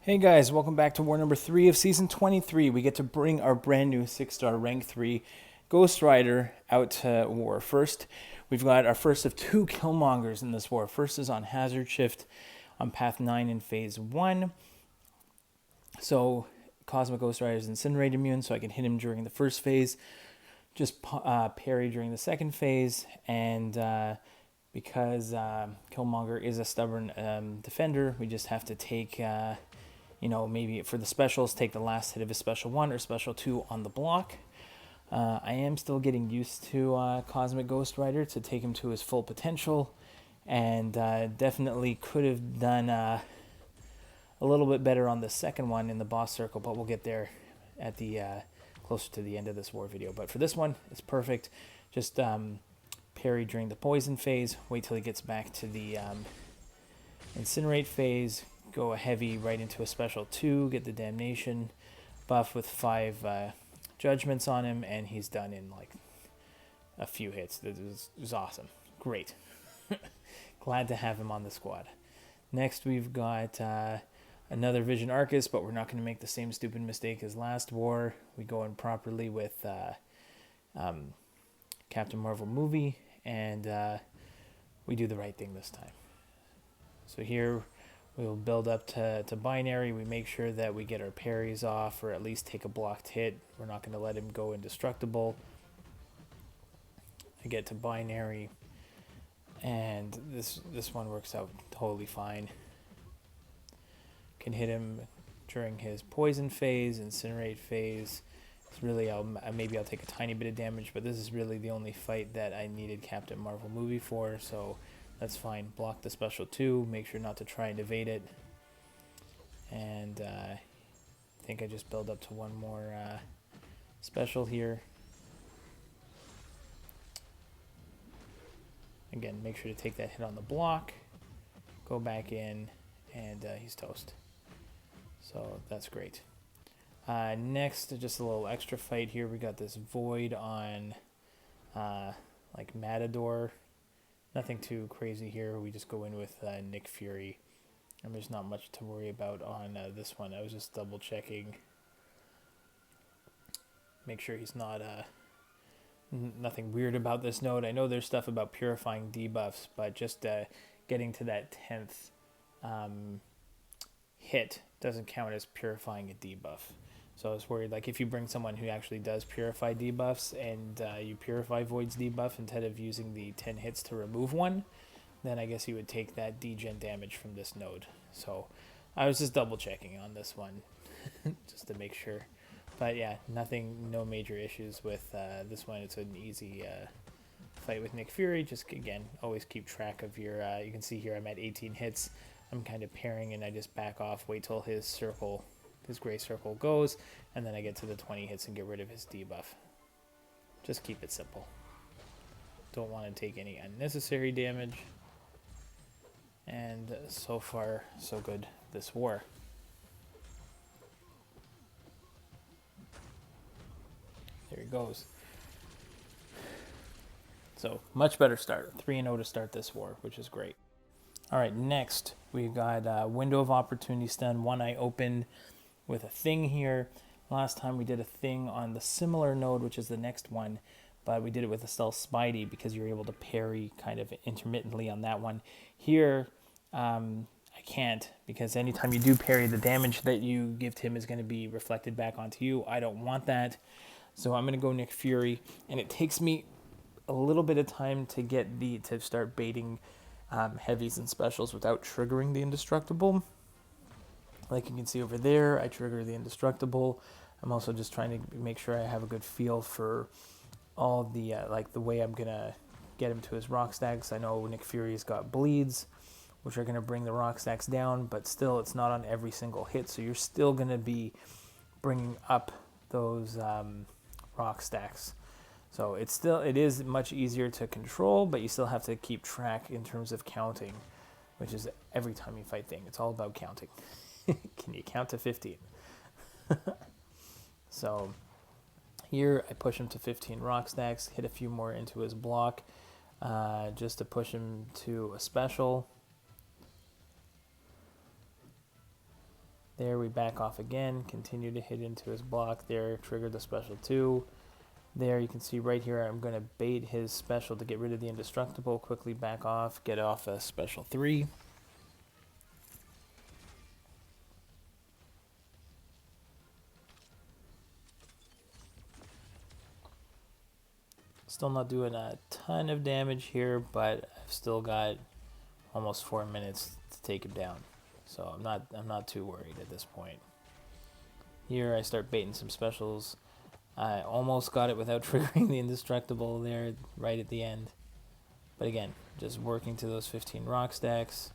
Hey guys, welcome back to war number 3 of season 23. We get to bring our brand new 6-star rank 3 Ghost Rider out to war. First, we've got our first of 2 Killmongers in this war. First is on Hazard Shift on Path 9 in Phase 1. So, Cosmic Ghost Rider is Incinerate immune, so I can hit him during the first phase. Just parry during the second phase, and because Killmonger is a stubborn defender, we just have to take... maybe for the specials, take the last hit of his special 1 or special 2 on the block. I am still getting used to Cosmic Ghost Rider to take him to his full potential, and definitely could have done a little bit better on the second one in the boss circle, but we'll get there at the closer to the end of this war video. But for this one, it's perfect. Just parry during the poison phase, wait till he gets back to the incinerate phase, go heavy right into a special 2, get the damnation buff with 5 judgments on him, and he's done in like a few hits. It was awesome. Great. Glad to have him on the squad. Next we've got another Vision Arcus, but we're not going to make the same stupid mistake as last war. We go in properly with Captain Marvel movie, and we do the right thing this time. So here we'll build up to binary. We make sure that we get our parries off, or at least take a blocked hit. We're not going to let him go indestructible. I get to binary, and this one works out totally fine. Can hit him during his poison phase, incinerate phase. It's really, maybe I'll take a tiny bit of damage, but this is really the only fight that I needed Captain Marvel movie for, so that's fine. Block the special 2, make sure not to try and evade it. And I think I just build up to one more special here. Again, make sure to take that hit on the block. Go back in, and he's toast. So that's great. Next, just a little extra fight here. We got this Void on like Matador. Nothing too crazy here. We just go in with Nick Fury. And there's not much to worry about on this one. I was just double checking. Make sure he's not... nothing weird about this node. I know there's stuff about purifying debuffs, but just getting to that 10th hit doesn't count as purifying a debuff. So I was worried, like, if you bring someone who actually does purify debuffs and you purify Void's debuff instead of using the 10 hits to remove one, then I guess you would take that degen damage from this node. So I was just double checking on this one just to make sure. But yeah, no major issues with this one. It's an easy fight with Nick Fury. Just, again, always keep track of your... you can see here I'm at 18 hits. I'm kind of pairing, and I just back off, wait till his gray circle goes, and then I get to the 20 hits and get rid of his debuff. Just keep it simple. Don't want to take any unnecessary damage. And so far, so good this war. There he goes. So, much better start. 3-0 to start this war, which is great. Alright, next, we've got Window of Opportunity Stun. One I opened with a thing here. Last time we did a thing on the similar node, which is the next one, but we did it with a Stealth Spidey because you're able to parry kind of intermittently on that one. Here, I can't, because anytime you do parry, the damage that you give to him is going to be reflected back onto you. I don't want that, so I'm going to go Nick Fury, and it takes me a little bit of time to to start baiting heavies and specials without triggering the indestructible. Like you can see over there, I trigger the indestructible. I'm also just trying to make sure I have a good feel for all the like the way I'm gonna get him to his rock stacks. I know Nick Fury's got bleeds, which are gonna bring the rock stacks down, but still it's not on every single hit, so you're still gonna be bringing up those rock stacks. So it is much easier to control, but you still have to keep track in terms of counting, which is every time you fight thing. It's all about counting. Can you count to 15? So here I push him to 15 rock stacks, hit a few more into his block, just to push him to a special. There we back off again, continue to hit into his block there, trigger the special 2. There you can see right here I'm going to bait his special to get rid of the indestructible, quickly back off, get off a special 3. Still not doing a ton of damage here, but I've still got almost 4 minutes to take him down. So I'm not too worried at this point. Here I start baiting some specials. I almost got it without triggering the indestructible there right at the end. But again, just working to those 15 rock stacks.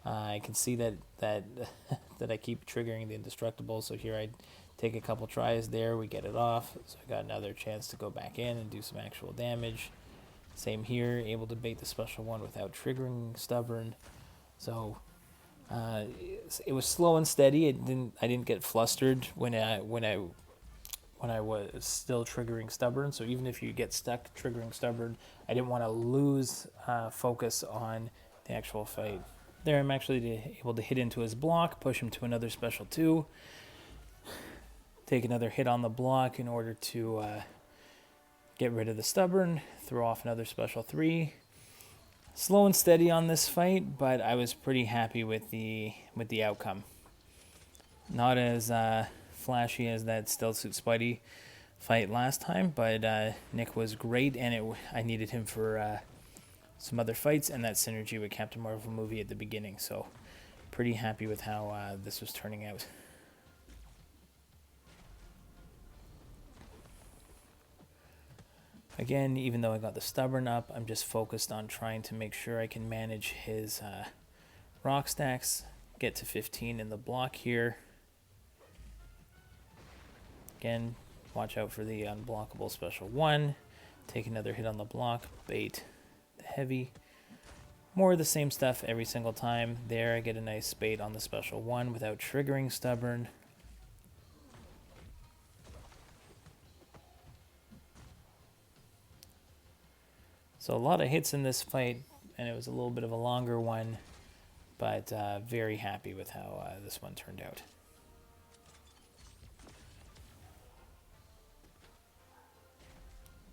I can see that I keep triggering the indestructible, so here I take a couple tries there, we get it off, so I got another chance to go back in and do some actual damage. Same here, able to bait the special 1 without triggering stubborn. So it was slow and steady. I didn't get flustered when I was still triggering stubborn. So even if you get stuck triggering stubborn, I didn't want to lose focus on the actual fight. There I'm actually able to hit into his block, push him to another special 2, take another hit on the block in order to get rid of the stubborn, throw off another special 3. Slow and steady on this fight, but I was pretty happy with the outcome. Not as flashy as that Stealth Suit Spidey fight last time, but Nick was great, and I needed him for some other fights and that synergy with Captain Marvel movie at the beginning, so pretty happy with how this was turning out. Again, even though I got the stubborn up, I'm just focused on trying to make sure I can manage his rock stacks, get to 15 in the block here. Again, watch out for the unblockable special 1, take another hit on the block, bait the heavy. More of the same stuff every single time. There I get a nice bait on the special 1 without triggering stubborn. So a lot of hits in this fight, and it was a little bit of a longer one, but very happy with how this one turned out.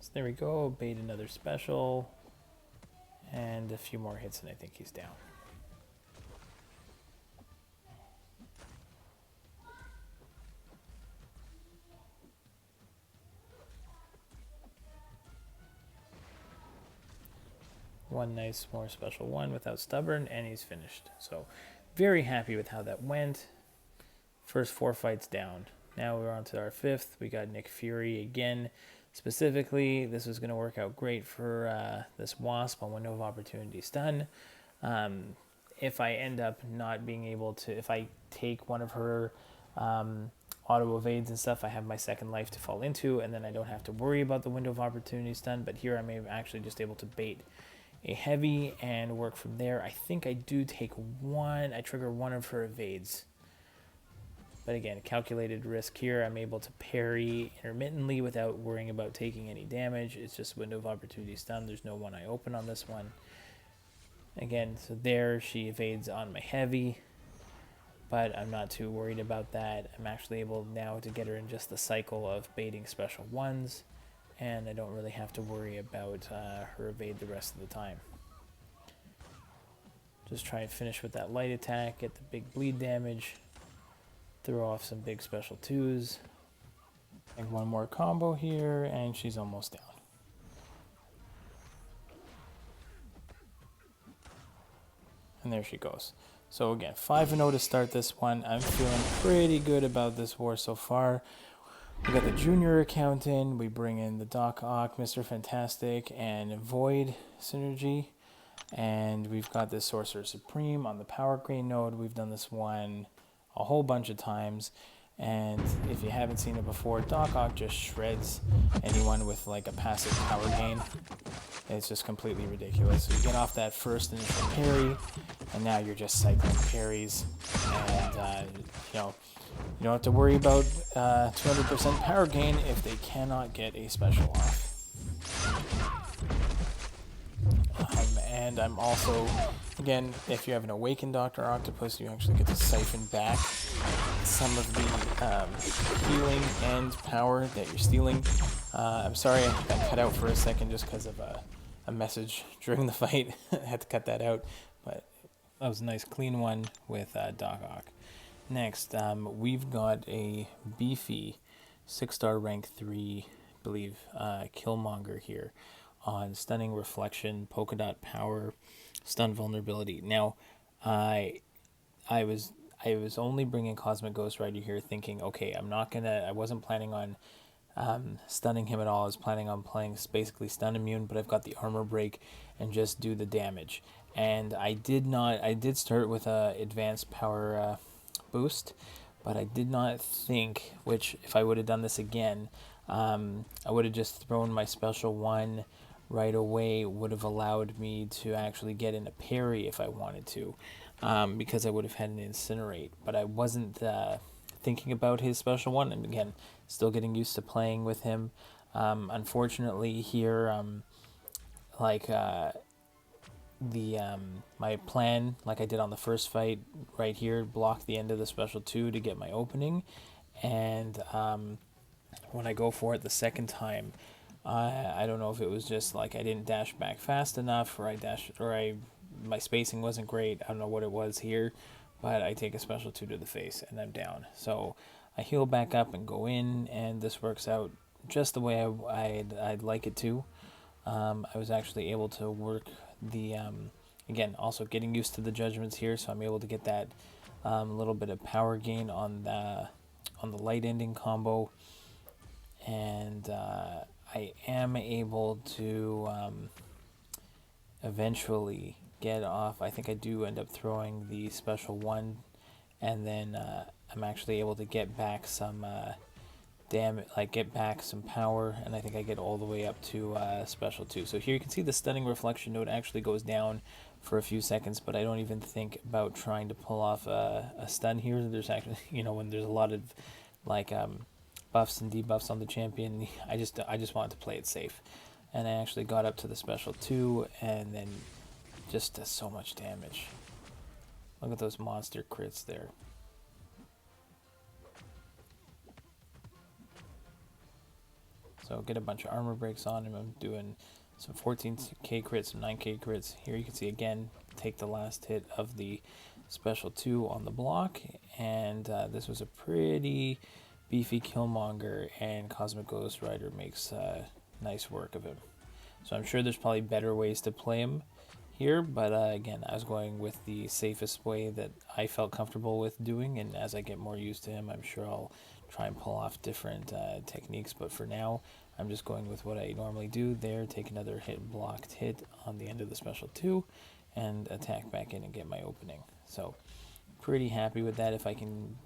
So there we go, bait another special, and a few more hits and I think he's down. One nice more special 1 without stubborn, and he's finished. So very happy with how that went. First 4 fights down. Now we're on to our 5th. We got Nick Fury again. Specifically, this was going to work out great for this Wasp on Window of Opportunity stun. If I end up not being able to, if I take one of her auto evades and stuff, I have my second life to fall into, and then I don't have to worry about the Window of Opportunity stun. But here I'm actually just able to bait a heavy and work from there. I think I do take one, I trigger one of her evades. But again, calculated risk here. I'm able to parry intermittently without worrying about taking any damage. It's just Window of Opportunity stun. There's no one I open on this one. Again, so there she evades on my heavy, but I'm not too worried about that. I'm actually able now to get her in just the cycle of baiting special 1s, and I don't really have to worry about her evade the rest of the time. Just try and finish with that light attack, get the big bleed damage, throw off some big special 2s. And one more combo here, and she's almost down. And there she goes. So again, 5-0 to start this one. I'm feeling pretty good about this war so far. We got the junior account in, we bring in the Doc Ock, Mr. Fantastic, and Void synergy. And we've got this Sorcerer Supreme on the Power Green node. We've done this one a whole bunch of times. And if you haven't seen it before, Doc Ock just shreds anyone with like a passive power gain. It's just completely ridiculous. So you get off that first initial parry, and now you're just cycling parries. And, you don't have to worry about 200% power gain if they cannot get a special off. And I'm also, again, if you have an Awakened Dr. Octopus, you actually get to siphon back some of the healing and power that you're stealing. I'm sorry I got cut out for a second just because of a message during the fight. I had to cut that out, but that was a nice clean one with Doc Ock. Next, we've got a beefy 6-star rank 3, I believe, Killmonger here on Stunning Reflection, Polka Dot Power, Stun Vulnerability. Now, I was only bringing Cosmic Ghost Rider here thinking, okay, I wasn't planning on stunning him at all. I was planning on playing basically stun immune, but I've got the armor break and just do the damage. And I did start with a advanced power boost, but I did not think, which if I would have done this again, I would have just thrown my special one right away, would have allowed me to actually get in a parry if I wanted to, because I would have had an incinerate, but I wasn't thinking about his special one, and again, still getting used to playing with him. Unfortunately here, my plan, like I did on the first fight right here, blocked the end of the special 2 to get my opening, and when I go for it the second time, I don't know if it was just like I didn't dash back fast enough, or my spacing wasn't great. I don't know what it was here, but I take a special 2 to the face and I'm down. So I heal back up and go in, and this works out just the way I'd like it to. I was actually able to work the again, also getting used to the judgments here, so I'm able to get that little bit of power gain on the light ending combo, and I am able to eventually get off. I think I do end up throwing the special 1, and then I'm actually able to get back some get back some power, and I think I get all the way up to special 2. So here you can see the Stunning Reflection node actually goes down for a few seconds, but I don't even think about trying to pull off a stun here. There's actually, when there's a lot of buffs and debuffs on the champion, I just wanted to play it safe, and I actually got up to the special 2, and then just does so much damage. Look at those monster crits there. So get a bunch of armor breaks on him. I'm doing some 14k crits, some 9k crits. Here you can see again, take the last hit of the special 2 on the block, and this was a pretty beefy Killmonger, and Cosmic Ghost Rider makes nice work of him. So I'm sure there's probably better ways to play him here, but again, I was going with the safest way that I felt comfortable with doing, and as I get more used to him, I'm sure I'll try and pull off different techniques, but for now, I'm just going with what I normally do there, take another blocked hit on the end of the special 2, and attack back in and get my opening. So, pretty happy with that. If I can,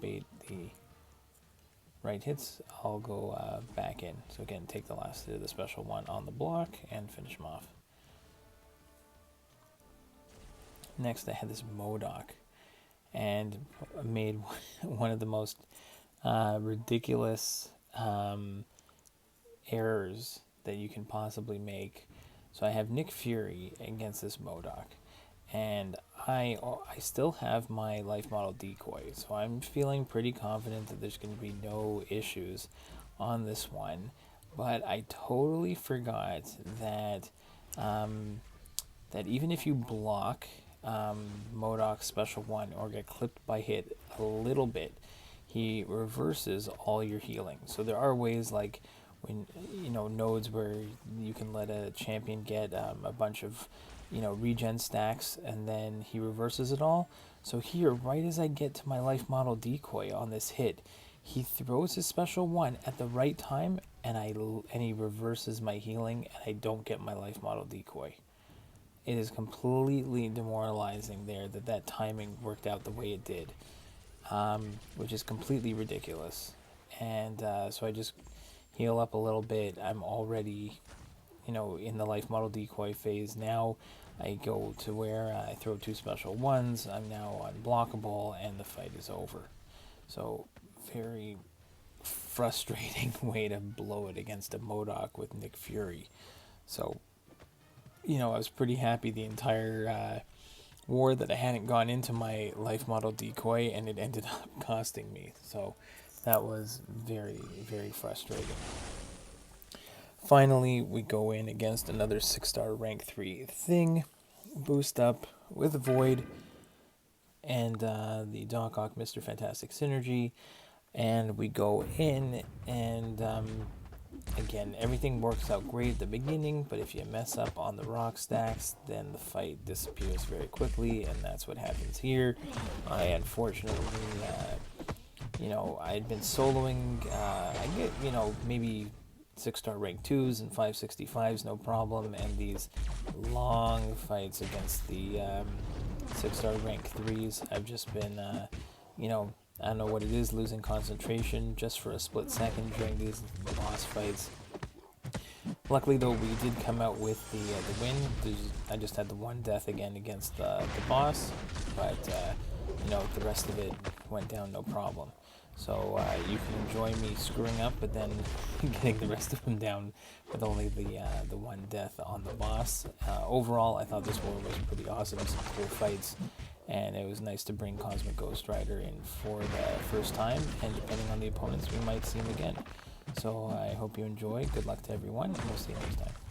bait the right hits, I'll go back in. So again, take the last hit of the special 1 on the block and finish him off. Next, I had this MCOC, and made one of the most ridiculous errors that you can possibly make. So I have Nick Fury against this MCOC, and I still have my life model decoy, so I'm feeling pretty confident that there's going to be no issues on this one. But I totally forgot that that even if you block MCOC's special 1 or get clipped by hit a little bit, he reverses all your healing. So there are ways, like when nodes where you can let a champion get a bunch of regen stacks, and then he reverses it all. So here, right as I get to my life model decoy on this hit, he throws his special 1 at the right time, and he reverses my healing, and I don't get my life model decoy. It is completely demoralizing there that timing worked out the way it did, which is completely ridiculous. And so I just heal up a little bit. I'm already, in the life model decoy phase now. I go to where I throw 2 special 1s. I'm now unblockable, and the fight is over. So very frustrating way to blow it against a MCOC with Nick Fury. So I was pretty happy the entire war that I hadn't gone into my life model decoy, and it ended up costing me. So that was very, very frustrating. Finally, we go in against another 6-star rank 3 thing, boost up with Void and the Doc Ock Mr. Fantastic Synergy, and we go in and again, everything works out great at the beginning, but if you mess up on the rock stacks, then the fight disappears very quickly, and that's what happens here. I unfortunately, I had been soloing, I get, maybe 6-star rank 2s and 565s, no problem, and these long fights against the 6-star rank 3s, I've just been, I don't know what it is, losing concentration just for a split second during these boss fights. Luckily, though, we did come out with the win. I just had the one death again against the boss, but the rest of it went down no problem. So you can enjoy me screwing up, but then getting the rest of them down with only the one death on the boss. Overall, I thought this war was pretty awesome. Some cool fights. And it was nice to bring Cosmic Ghost Rider in for the first time, and depending on the opponents, we might see him again. So I hope you enjoy. Good luck to everyone, and we'll see you next time.